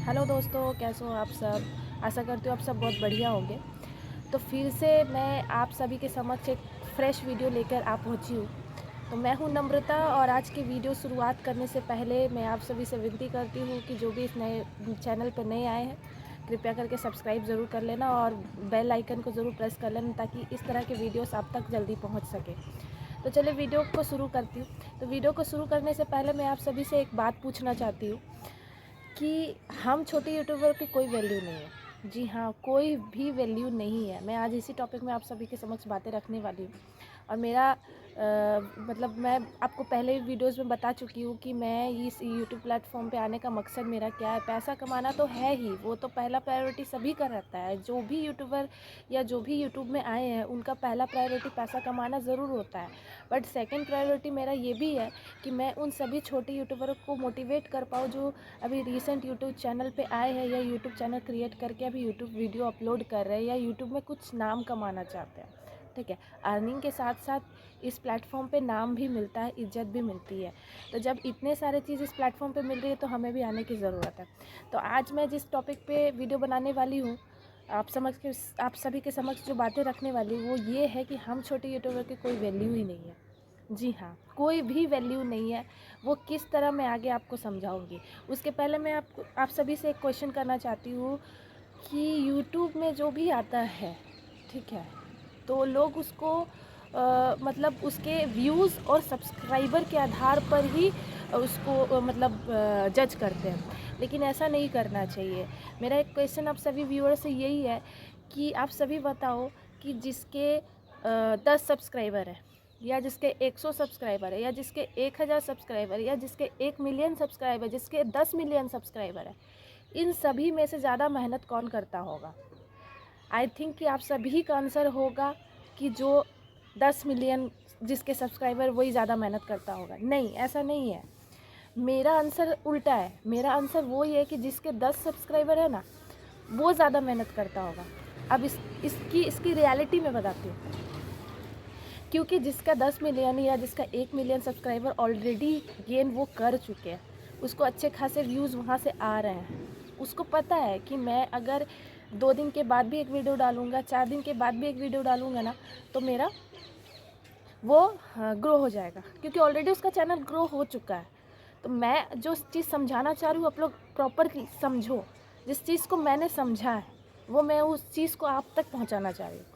Hello दोस्तों, कैसे हो आप सब। आशा करती हूँ आप सब बहुत बढ़िया होंगे। तो फिर से मैं आप सभी के समक्ष एक फ्रेश वीडियो लेकर आ पहुँची हूँ। तो मैं हूँ नम्रता और आज की वीडियो शुरुआत करने से पहले मैं आप सभी से विनती करती हूँ कि जो भी इस नए चैनल पर नए आए हैं कृपया करके सब्सक्राइब ज़रूर कर लेना और बेल आइकन को ज़रूर प्रेस कर लेना ताकि इस तरह के वीडियोस आप तक जल्दी पहुँच सके। तो चलिए वीडियो को शुरू करती हूँ। तो वीडियो को शुरू करने से पहले मैं आप सभी से एक बात पूछना चाहती हूँ कि हम छोटे यूट्यूबर की कोई वैल्यू नहीं है। जी हाँ, कोई भी वैल्यू नहीं है। मैं आज इसी टॉपिक में आप सभी के समक्ष बातें रखने वाली हूँ और मेरा मतलब मैं आपको पहले वीडियोस में बता चुकी हूँ कि मैं इस यूट्यूब प्लेटफॉर्म पे आने का मकसद मेरा क्या है। पैसा कमाना तो है ही, वो तो पहला प्रायोरिटी सभी का रहता है। जो भी यूट्यूबर या जो भी यूट्यूब में आए हैं उनका पहला प्रायोरिटी पैसा कमाना ज़रूर होता है। बट सेकेंड प्रायोरिटी मेरा ये भी है कि मैं उन सभी छोटे यूट्यूबरों को मोटिवेट कर पाऊँ जो अभी रिसेंट यूट्यूब चैनल पे आए हैं या यूट्यूब चैनल क्रिएट करके अभी यूट्यूब वीडियो अपलोड कर रहे हैं या यूट्यूब में कुछ नाम कमाना चाहते हैं। ठीक है, अर्निंग के साथ साथ इस प्लेटफॉर्म पे नाम भी मिलता है, इज्जत भी मिलती है। तो जब इतने सारे चीज़ इस प्लेटफॉर्म पे मिल रही है तो हमें भी आने की ज़रूरत है। तो आज मैं जिस टॉपिक पे वीडियो बनाने वाली हूँ आप सभी के समक्ष जो बातें रखने वाली हूँ वो ये है कि हम छोटे यूट्यूबर की कोई वैल्यू ही नहीं है। जी हाँ, कोई भी वैल्यू नहीं है। वो किस तरह मैं आगे आपको समझाऊंगी। उसके पहले मैं आप सभी से एक क्वेश्चन करना चाहती हूँ कि यूट्यूब में जो भी आता है, ठीक है, तो लोग उसको मतलब उसके व्यूज़ और सब्सक्राइबर के आधार पर ही उसको मतलब जज करते हैं। लेकिन ऐसा नहीं करना चाहिए। मेरा एक क्वेश्चन आप सभी व्यूअर से यही है कि आप सभी बताओ कि जिसके 10 सब्सक्राइबर है या जिसके 100 सब्सक्राइबर है या जिसके 1000 सब्सक्राइबर है या जिसके 1 मिलियन सब्सक्राइबर, जिसके 10 मिलियन सब्सक्राइबर है, इन सभी में से ज़्यादा मेहनत कौन करता होगा। आई थिंक कि आप सभी का आंसर होगा कि जो 10 मिलियन जिसके सब्सक्राइबर वही ज़्यादा मेहनत करता होगा। नहीं, ऐसा नहीं है। मेरा आंसर उल्टा है। मेरा आंसर वो ही है कि जिसके 10 सब्सक्राइबर है ना, वो ज़्यादा मेहनत करता होगा। अब इसकी रियलिटी में बताती हूँ। क्योंकि जिसका 10 मिलियन या जिसका 1 मिलियन सब्सक्राइबर ऑलरेडी गेन वो कर चुके हैं, उसको अच्छे खासे व्यूज़ वहाँ से आ रहे हैं। उसको पता है कि मैं अगर 2 दिन के बाद भी एक वीडियो डालूँगा, 4 दिन के बाद भी एक वीडियो डालूँगा ना, तो मेरा वो ग्रो हो जाएगा क्योंकि ऑलरेडी उसका चैनल ग्रो हो चुका है। तो मैं जो चीज़ समझाना चाह रही हूँ आप लोग प्रॉपरली समझो। जिस चीज़ को मैंने समझा है वो मैं उस चीज़ को आप तक पहुँचाना चाह रही हूँ।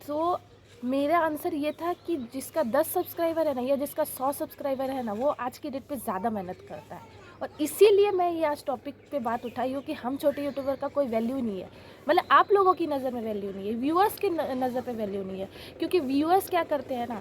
तो मेरा आंसर ये था कि जिसका 10 सब्सक्राइबर है ना या जिसका 100 सब्सक्राइबर है ना, वो आज की डेट पे ज़्यादा मेहनत करता है। और इसीलिए मैं ये आज टॉपिक पे बात उठाई हूँ कि हम छोटे यूट्यूबर का कोई वैल्यू नहीं है। मतलब आप लोगों की नज़र में वैल्यू नहीं है, व्यूअर्स की नज़र पे वैल्यू नहीं है। क्योंकि व्यूअर्स क्या करते हैं ना,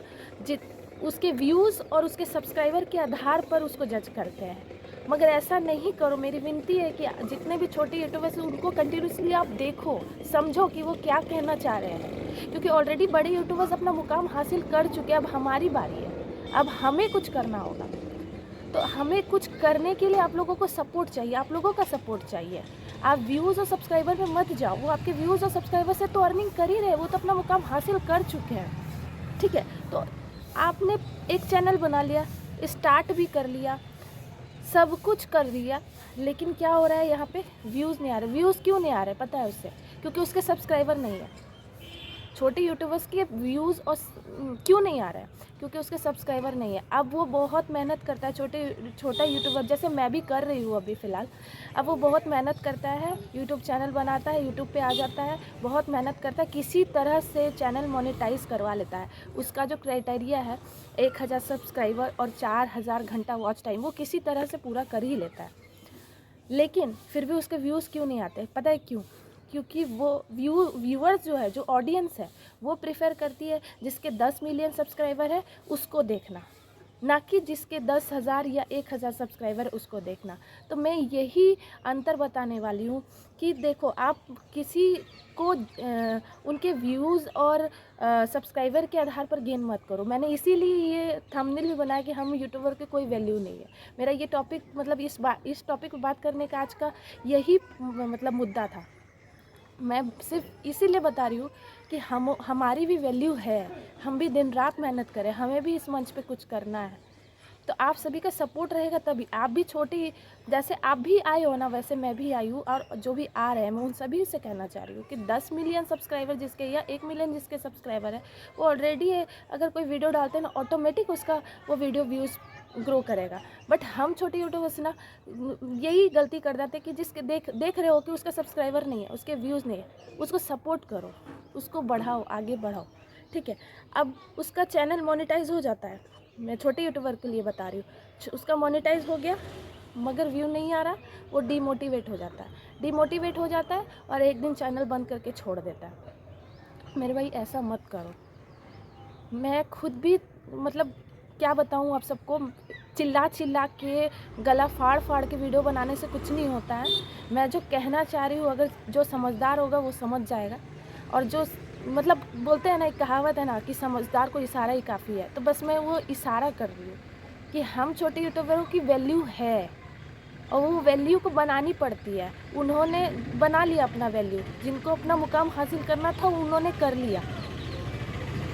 उसके व्यूज़ और उसके सब्सक्राइबर के आधार पर उसको जज करते हैं। मगर ऐसा नहीं करो। मेरी विनती है कि जितने भी छोटे यूट्यूबर्स हैं उनको कंटिन्यूसली आप देखो, समझो कि वो क्या कहना चाह रहे हैं। क्योंकि ऑलरेडी बड़े यूट्यूबर्स अपना मुकाम हासिल कर चुके हैं। अब हमारी बारी है, अब हमें कुछ करना होगा। तो हमें कुछ करने के लिए आप लोगों को सपोर्ट चाहिए, आप लोगों का सपोर्ट चाहिए। आप व्यूज़ और सब्सक्राइबर पे मत जाओ। वो आपके व्यूज़ और सब्सक्राइबर से तो अर्निंग कर ही रहे, वो तो अपना मुकाम हासिल कर चुके हैं। ठीक है, तो आपने एक चैनल बना लिया, स्टार्ट भी कर लिया, सब कुछ कर लिया, लेकिन क्या हो रहा है यहाँ पे, व्यूज़ नहीं आ रहे। व्यूज़ क्यों नहीं आ रहे पता है उससे? क्योंकि उसके सब्सक्राइबर नहीं है। छोटे यूट्यूबर्स के व्यूज़ और क्यों नहीं आ रहा है? क्योंकि उसके सब्सक्राइबर नहीं है। अब वो बहुत मेहनत करता है, छोटा यूट्यूबर जैसे मैं भी कर रही हूँ अभी फ़िलहाल। अब वो बहुत मेहनत करता है, यूट्यूब चैनल बनाता है, यूट्यूब पे आ जाता है, बहुत मेहनत करता है, किसी तरह से चैनल मोनेटाइज़ करवा लेता है। उसका जो क्राइटेरिया है 1000 सब्सक्राइबर और 4000 घंटा वॉच टाइम, वो किसी तरह से पूरा कर ही लेता है। लेकिन फिर भी उसके व्यूज़ क्यों नहीं आते पता है क्यों? क्योंकि वो व्यूअर्स जो है, जो ऑडियंस है, वो प्रेफर करती है जिसके 10 मिलियन सब्सक्राइबर है उसको देखना, ना कि जिसके 10,000 या 1000 सब्सक्राइबर उसको देखना। तो मैं यही अंतर बताने वाली हूँ कि देखो, आप किसी को उनके व्यूज़ और सब्सक्राइबर के आधार पर गेन मत करो। मैंने इसीलिए ये थंबनेल भी बनाया कि हम यूट्यूबर की कोई वैल्यू नहीं है। मेरा ये टॉपिक मतलब इस टॉपिक पे बात करने का आज का यही मतलब मुद्दा था। मैं सिर्फ इसीलिए बता रही हूँ कि हमारी भी वैल्यू है, हम भी दिन रात मेहनत करें, हमें भी इस मंच पे कुछ करना है। तो आप सभी का सपोर्ट रहेगा तभी। आप भी छोटी, जैसे आप भी आए हो ना वैसे मैं भी आई हूँ, और जो भी आ रहे हैं मैं उन सभी से कहना चाह रही हूँ कि 10 मिलियन सब्सक्राइबर जिसके या 1 मिलियन जिसके सब्सक्राइबर है वो ऑलरेडी है, अगर कोई वीडियो डालते हैं ना ऑटोमेटिक उसका वो वीडियो व्यूज़ ग्रो करेगा। बट हम छोटे यूट्यूबर्स ना यही गलती कर देते कि जिसके देख रहे हो कि उसका सब्सक्राइबर नहीं है, उसके व्यूज़ नहीं है, उसको सपोर्ट करो, उसको बढ़ाओ, आगे बढ़ाओ, ठीक है। अब उसका चैनल मोनेटाइज हो जाता है, मैं छोटे यूट्यूबर के लिए बता रही हूँ, उसका मोनेटाइज हो गया मगर व्यू नहीं आ रहा, वो डीमोटिवेट हो जाता है और एक दिन चैनल बंद करके छोड़ देता है। मेरे भाई ऐसा मत करो। मैं खुद भी मतलब क्या बताऊँ आप सबको, चिल्ला के गला फाड़ के वीडियो बनाने से कुछ नहीं होता है। मैं जो कहना चाह रही हूँ अगर जो समझदार होगा वो समझ जाएगा, और जो मतलब बोलते हैं ना, एक कहावत है ना कि समझदार को इशारा ही काफ़ी है, तो बस मैं वो इशारा कर रही हूँ कि हम छोटे यूट्यूबरों की वैल्यू है और वो वैल्यू को बनानी पड़ती है। उन्होंने बना लिया अपना वैल्यू, जिनको अपना मुकाम हासिल करना था उन्होंने कर लिया।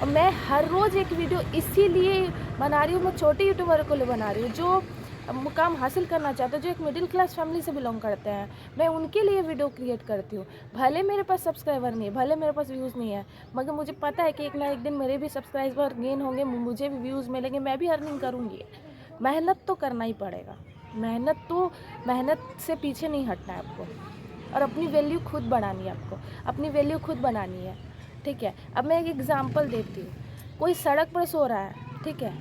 और मैं हर रोज़ एक वीडियो इसीलिए बना रही हूँ, मैं छोटे यूट्यूबर को लिए बना रही हूँ जो मुकाम हासिल करना चाहते हैं, जो एक मिडिल क्लास फैमिली से बिलोंग करते हैं, मैं उनके लिए वीडियो क्रिएट करती हूँ। भले मेरे पास सब्सक्राइबर नहीं है, भले मेरे पास व्यूज़ नहीं है, मगर मुझे पता है कि एक ना एक दिन मेरे भी सब्सक्राइबर गेन होंगे, मुझे भी व्यूज़ मिलेंगे, मैं भी अर्निंग करूँगी। मेहनत तो करना ही पड़ेगा, मेहनत से पीछे नहीं हटना है आपको, और अपनी वैल्यू खुद बढ़ानी है, आपको अपनी वैल्यू खुद बनानी है, ठीक है। अब मैं एक एग्ज़ाम्पल देती हूँ, कोई सड़क पर सो रहा है, ठीक है,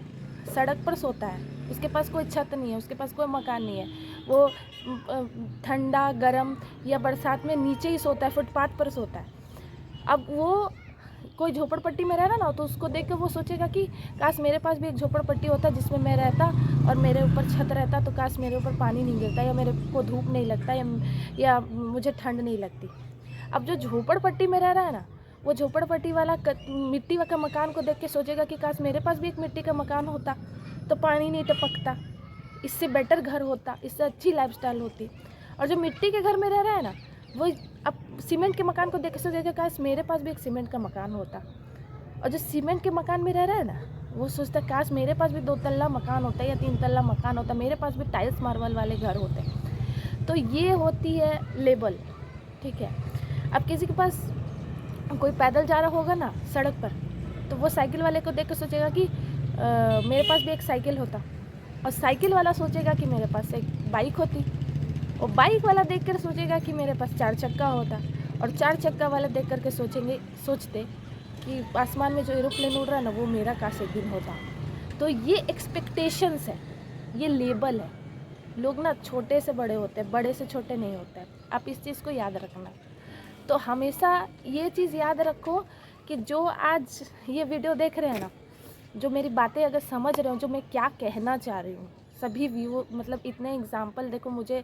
सड़क पर सोता है, उसके पास कोई छत नहीं है, उसके पास कोई मकान नहीं है, वो ठंडा गर्म या बरसात में नीचे ही सोता है, फुटपाथ पर सोता है। अब वो कोई झोपड़पट्टी में रह रहा ना, तो उसको देख के वो सोचेगा कि काश मेरे पास भी एक झोपड़पट्टी होता जिसमें मैं रहता और मेरे ऊपर छत रहता, तो काश मेरे ऊपर पानी नहीं गिरता, या मेरे को धूप नहीं लगता, या मुझे ठंड नहीं लगती। अब जो झोपड़पट्टी में रह रहा है ना, वो झोपड़पट्टी वाला मिट्टी का मकान को देख के सोचेगा कि काश मेरे पास भी एक मिट्टी का मकान होता, तो पानी नहीं टपकता, इससे बेटर घर होता, इससे अच्छी लाइफस्टाइल होती। और जो मिट्टी के घर में रह रहा है ना, वो अब सीमेंट के मकान को देख के सोचेगा काश मेरे पास भी एक सीमेंट का मकान होता। और जो सीमेंट के मकान में रह रहा है ना, वो सोचता है काश मेरे पास भी 2 तल्ला मकान होता या 3 तल्ला मकान होता, मेरे पास भी टाइल्स मार्बल वाले घर होते। तो ये होती है लेबल, ठीक है। अब किसी के पास कोई पैदल जा रहा होगा ना सड़क पर, तो वो साइकिल वाले को देख के सोचेगा कि मेरे पास भी एक साइकिल होता, और साइकिल वाला सोचेगा कि मेरे पास एक बाइक होती, और बाइक वाला देख कर सोचेगा कि मेरे पास 4 चक्का होता, और 4 चक्का वाला देख कर के सोचते कि आसमान में जो एरोप्लेन उड़ रहा है ना, वो मेरा काश एक दिन होता। तो ये एक्सपेक्टेशंस है, ये लेबल है। लोग ना छोटे से बड़े होते हैं, बड़े से छोटे नहीं होते हैं, आप इस चीज़ को याद रखना। तो हमेशा ये चीज़ याद रखो कि जो आज ये वीडियो देख रहे हैं ना, जो मेरी बातें अगर समझ रहे हो, जो मैं क्या कहना चाह रही हूँ, सभी व्यू मतलब इतने एग्जाम्पल देखो मुझे,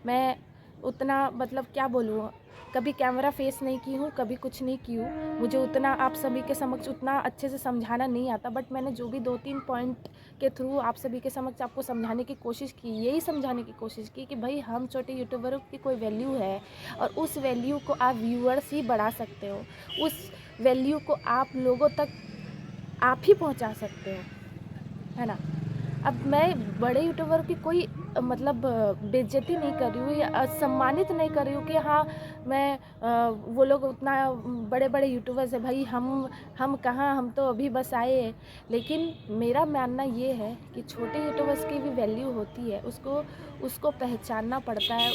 मैं उतना मतलब क्या बोलूँ, कभी कैमरा फेस नहीं की हूँ, कभी कुछ नहीं की हूँ, मुझे उतना आप सभी के समक्ष उतना अच्छे से समझाना नहीं आता। बट मैंने जो भी 2-3 पॉइंट के थ्रू आप सभी के समक्ष आपको समझाने की कोशिश की, यही समझाने की कोशिश की कि भाई हम छोटे यूट्यूबरों की कोई वैल्यू है, और उस वैल्यू को आप व्यूअर्स ही बढ़ा सकते हो, उस वैल्यू को आप लोगों तक आप ही पहुंचा सकते हो, है ना। अब मैं बड़े यूट्यूबर की कोई मतलब बेइज्जती नहीं कर रही हूँ या असम्मानित नहीं कर रही हूँ कि हाँ मैं वो लोग उतना बड़े बड़े यूट्यूबर्स है, भाई हम कहाँ, हम तो अभी बस आए हैं। लेकिन मेरा मानना ये है कि छोटे यूट्यूबर्स की भी वैल्यू होती है, उसको पहचानना पड़ता है,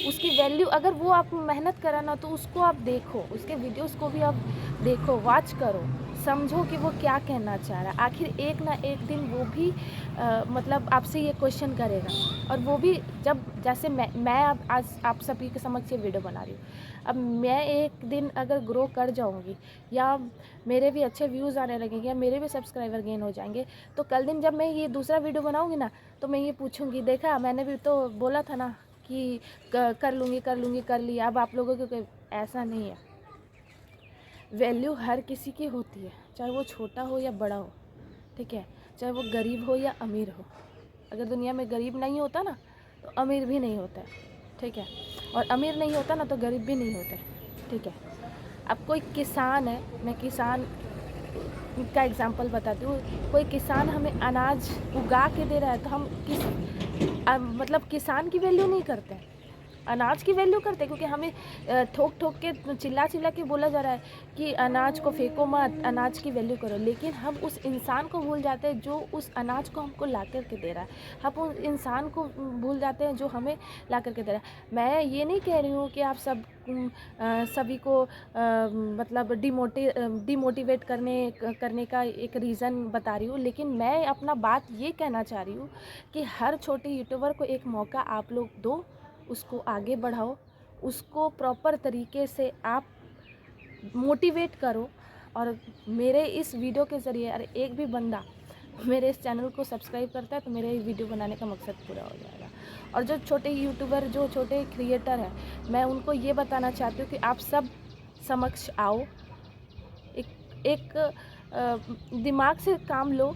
उसकी वैल्यू अगर वो आप मेहनत करा ना, तो उसको आप देखो, उसके वीडियोस को भी आप देखो, वॉच करो, समझो कि वो क्या कहना चाह रहा है। आखिर एक ना एक दिन वो भी मतलब आपसे ये क्वेश्चन करेगा, और वो भी जब जैसे मैं अब आज आप सभी के समक्ष ये वीडियो बना रही हूँ, अब मैं एक दिन अगर ग्रो कर जाऊँगी या मेरे भी अच्छे व्यूज़ आने लगेंगे या मेरे भी सब्सक्राइबर गेन हो जाएंगे, तो कल दिन जब मैं ये दूसरा वीडियो बनाऊँगी ना, तो मैं ये पूछूँगी, देखा मैंने भी तो बोला था ना कि कर लूँगी कर लिया। अब आप लोगों को ऐसा नहीं है, वैल्यू हर किसी की होती है, चाहे वो छोटा हो या बड़ा हो, ठीक है, चाहे वो गरीब हो या अमीर हो। अगर दुनिया में गरीब नहीं होता ना, तो अमीर भी नहीं होता है, ठीक है, और अमीर नहीं होता ना, तो गरीब भी नहीं होता है, ठीक है। अब कोई किसान है, मैं किसान का एग्जांपल बताती हूँ। कोई किसान हमें अनाज उगा के दे रहा है तो हम मतलब किसान की वैल्यू नहीं करते हैं, अनाज की वैल्यू करते हैं, क्योंकि हमें ठोक ठोक के चिल्ला चिल्ला के बोला जा रहा है कि अनाज को फेंको मत, अनाज की वैल्यू करो। लेकिन हम उस इंसान को भूल जाते हैं जो उस अनाज को हमको ला कर के दे रहा है। हम उस इंसान को भूल जाते हैं जो हमें ला कर के दे रहा है। मैं ये नहीं कह रही हूँ कि आप सभी को मतलब डिमोटिवेट करने का एक रीज़न बता रही हूँ, लेकिन मैं अपना बात ये कहना चाह रही हूँ कि हर छोटे यूट्यूबर को एक मौका आप लोग दो, उसको आगे बढ़ाओ, उसको प्रॉपर तरीके से आप मोटिवेट करो। और मेरे इस वीडियो के ज़रिए अगर एक भी बंदा मेरे इस चैनल को सब्सक्राइब करता है तो मेरे वीडियो बनाने का मकसद पूरा हो जाएगा। और जो छोटे यूट्यूबर, जो छोटे क्रिएटर हैं, मैं उनको ये बताना चाहती हूँ कि आप सब समक्ष आओ, एक दिमाग से काम लो,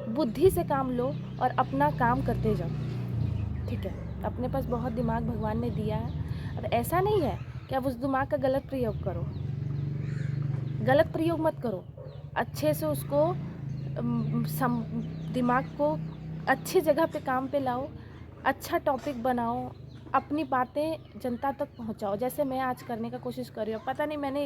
बुद्धि से काम लो और अपना काम करते जाओ, ठीक है। अपने पास बहुत दिमाग भगवान ने दिया है। अब ऐसा नहीं है कि आप उस दिमाग का गलत प्रयोग करो, गलत प्रयोग मत करो, अच्छे से उसको दिमाग को अच्छी जगह पे काम पे लाओ, अच्छा टॉपिक बनाओ, अपनी बातें जनता तक पहुंचाओ, जैसे मैं आज करने का कोशिश कर रही हूँ। पता नहीं मैंने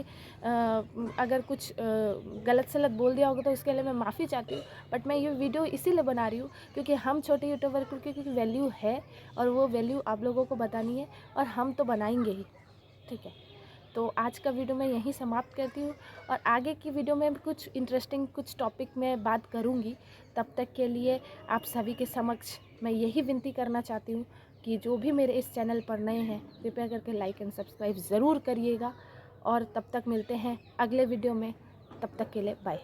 अगर कुछ गलत सलत बोल दिया होगा तो इसके लिए मैं माफ़ी चाहती हूँ, बट मैं ये वीडियो इसीलिए बना रही हूँ क्योंकि हम छोटे यूट्यूबर को क्योंकि वैल्यू है और वो वैल्यू आप लोगों को बतानी है और हम तो बनाएंगे ही, ठीक है। तो आज का वीडियो मैं यहीं समाप्त करती हूँ और आगे की वीडियो में कुछ इंटरेस्टिंग कुछ टॉपिक में बात करूँगी। तब तक के लिए आप सभी के समक्ष मैं यही विनती करना चाहती हूँ कि जो भी मेरे इस चैनल पर नए हैं कृपया करके लाइक एंड सब्सक्राइब ज़रूर करिएगा। और तब तक मिलते हैं अगले वीडियो में, तब तक के लिए बाय।